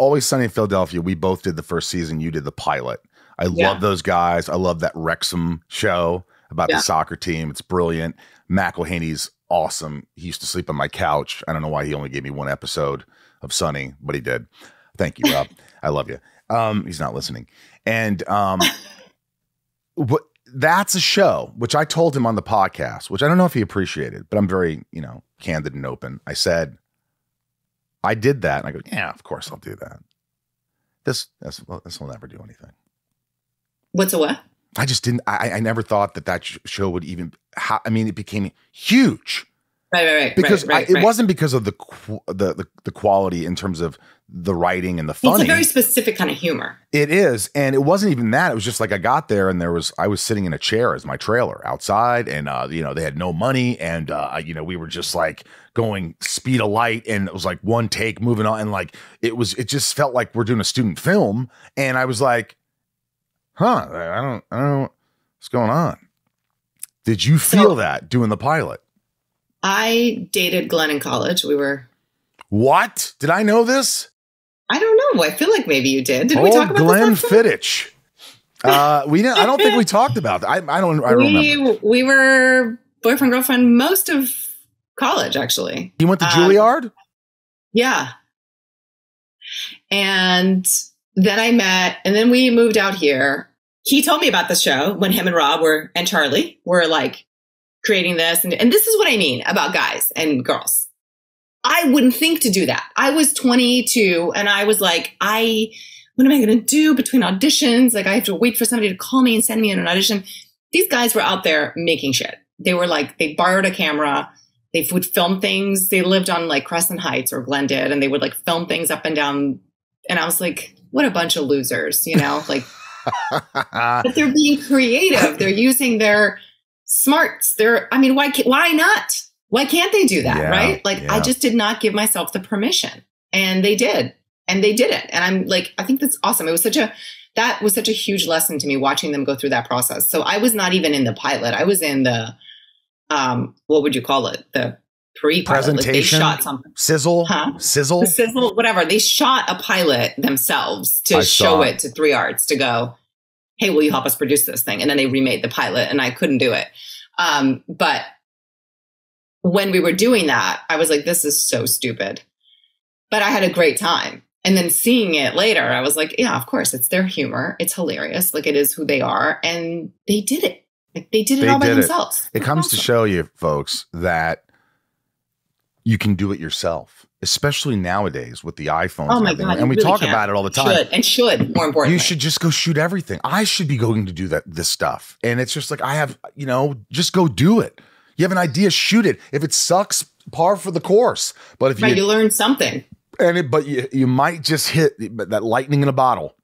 Always Sunny in Philadelphia, we both did the first season. You did the pilot. I love those guys. I love that Wrexham show about the soccer team. It's brilliant. McElhaney's awesome. He used to sleep on my couch. I don't know why he only gave me one episode of Sunny, but he did. Thank you, Rob. I love you. He's not listening. And that's a show, which I told him on the podcast, which I don't know if he appreciated, but I'm very, candid and open. I said, I did that. And I go, yeah, of course I'll do that. This will never do anything. What's a what? I just didn't. I never thought that show would even. It became huge. Right. Because it wasn't because of the quality in terms of the writing and the funny. It's a very specific kind of humor. It is, and it wasn't even that. It was just like I got there and I was sitting in a chair as my trailer outside, and they had no money, and we were just like going speed of light, and it was like one take, moving on, and like it just felt like we're doing a student film, and I was like, I don't know what's going on. Did you feel that doing the pilot? I dated Glenn in college. We were. What? Did I know this? I don't know. I feel like maybe you did. Did we talk about Glenn this? Fittich. We didn't. I don't think we talked about that. I don't remember. We were boyfriend girlfriend most of college, actually. You went to Juilliard? Yeah. And then I met, and then we moved out here. He told me about the show when him and Rob and Charlie were like creating this. And this is what I mean about guys and girls. I wouldn't think to do that. I was 22 and I was like, what am I going to do between auditions? Like I have to wait for somebody to call me and send me an audition. These guys were out there making shit. They were like, they borrowed a camera. They would film things. They lived on like Crescent Heights, or Glenn did. And they would like film things up and down. And I was like, what a bunch of losers, like, but they're being creative. They're using their smarts. Why not? Why can't they do that? Right? Like, I just did not give myself the permission, and they did, and they did it. And I'm like, I think that's awesome. That was such a huge lesson to me, watching them go through that process. So I was not even in the pilot. I was in the, what would you call it? The pre-pilot. Like they shot something. Sizzle? Sizzle, whatever. They shot a pilot themselves to show it to 3 Arts to go, hey, will you help us produce this thing? And then they remade the pilot, and I couldn't do it. But when we were doing that, I was like, this is so stupid. But I had a great time. And then seeing it later, I was like, yeah, of course, it's their humor. It's hilarious. Like, it is who they are. And they did it. Like, they did it all by themselves. It comes to show you, folks, that you can do it yourself, especially nowadays with the iPhones. Oh my God, and we really talk about it all the time. Should, more importantly. You should just go shoot everything. I should be going to do this stuff. And it's just like, I have, just go do it. You have an idea, shoot it. If it sucks, par for the course. But if you learn something. But you might just hit that lightning in a bottle.